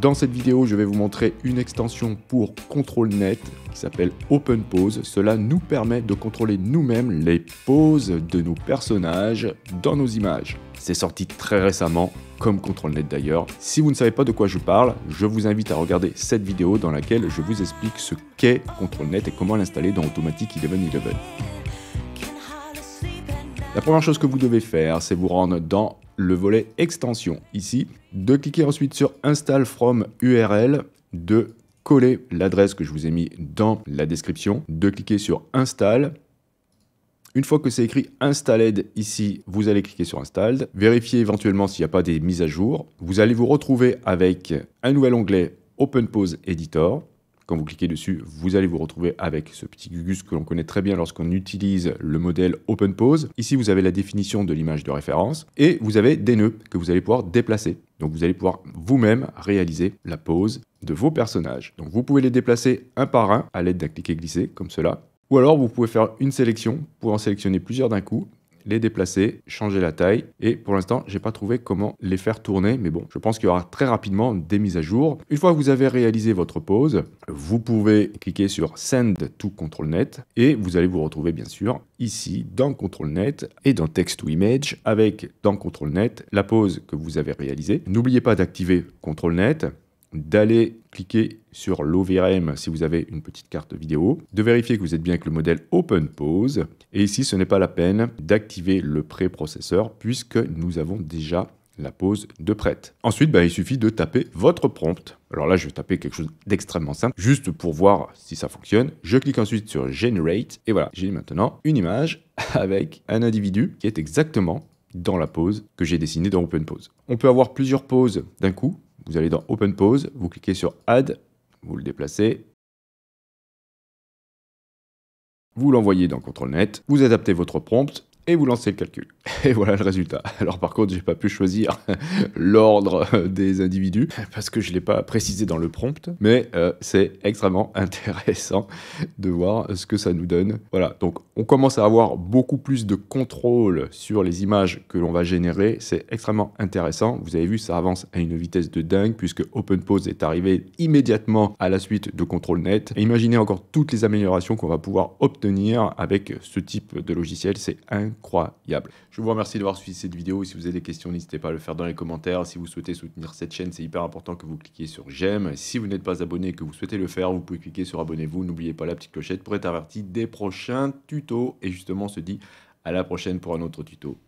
Dans cette vidéo, je vais vous montrer une extension pour ControlNet qui s'appelle OpenPose. Cela nous permet de contrôler nous-mêmes les poses de nos personnages dans nos images. C'est sorti très récemment, comme ControlNet d'ailleurs. Si vous ne savez pas de quoi je parle, je vous invite à regarder cette vidéo dans laquelle je vous explique ce qu'est ControlNet et comment l'installer dans Automatic 1111. La première chose que vous devez faire, c'est vous rendre dans le volet extension ici, de cliquer ensuite sur Install from URL, de coller l'adresse que je vous ai mis dans la description, de cliquer sur Install. Une fois que c'est écrit Installed ici, vous allez cliquer sur Installed, vérifier éventuellement s'il n'y a pas des mises à jour. Vous allez vous retrouver avec un nouvel onglet OpenPose Editor. Quand vous cliquez dessus, vous allez vous retrouver avec ce petit gugus que l'on connaît très bien lorsqu'on utilise le modèle OpenPose. Ici, vous avez la définition de l'image de référence et vous avez des nœuds que vous allez pouvoir déplacer. Donc, vous allez pouvoir vous-même réaliser la pose de vos personnages. Donc, vous pouvez les déplacer un par un à l'aide d'un cliquer-glisser comme cela. Ou alors, vous pouvez faire une sélection pour en sélectionner plusieurs d'un coup, les déplacer, changer la taille. Et pour l'instant, j'ai pas trouvé comment les faire tourner. Mais bon, je pense qu'il y aura très rapidement des mises à jour. Une fois que vous avez réalisé votre pose, vous pouvez cliquer sur Send to ControlNet. Et vous allez vous retrouver bien sûr ici dans ControlNet et dans Text to Image avec dans ControlNet la pose que vous avez réalisée. N'oubliez pas d'activer ControlNet, d'aller cliquer sur l'OVRM si vous avez une petite carte vidéo, de vérifier que vous êtes bien avec le modèle OpenPose, et ici ce n'est pas la peine d'activer le préprocesseur puisque nous avons déjà la pose de prête. Ensuite, il suffit de taper votre prompt. Alors là, je vais taper quelque chose d'extrêmement simple, juste pour voir si ça fonctionne. Je clique ensuite sur Generate, et voilà, j'ai maintenant une image avec un individu qui est exactement dans la pose que j'ai dessinée dans OpenPose. On peut avoir plusieurs poses d'un coup. Vous allez dans OpenPose, vous cliquez sur Add, vous le déplacez, vous l'envoyez dans ControlNet, vous adaptez votre prompt et vous lancez le calcul. Et voilà le résultat. Alors par contre, j'ai pas pu choisir l'ordre des individus parce que je l'ai pas précisé dans le prompt, mais c'est extrêmement intéressant de voir ce que ça nous donne. Voilà, donc on commence à avoir beaucoup plus de contrôle sur les images que l'on va générer. C'est extrêmement intéressant. Vous avez vu, ça avance à une vitesse de dingue puisque OpenPose est arrivé immédiatement à la suite de ControlNet. Et imaginez encore toutes les améliorations qu'on va pouvoir obtenir avec ce type de logiciel. C'est incroyable. Je vous remercie d'avoir suivi cette vidéo. Si vous avez des questions, n'hésitez pas à le faire dans les commentaires. Si vous souhaitez soutenir cette chaîne, c'est hyper important que vous cliquiez sur j'aime. Si vous n'êtes pas abonné et que vous souhaitez le faire, vous pouvez cliquer sur abonnez-vous. N'oubliez pas la petite clochette pour être averti des prochains tutos. Et justement, on se dit à la prochaine pour un autre tuto.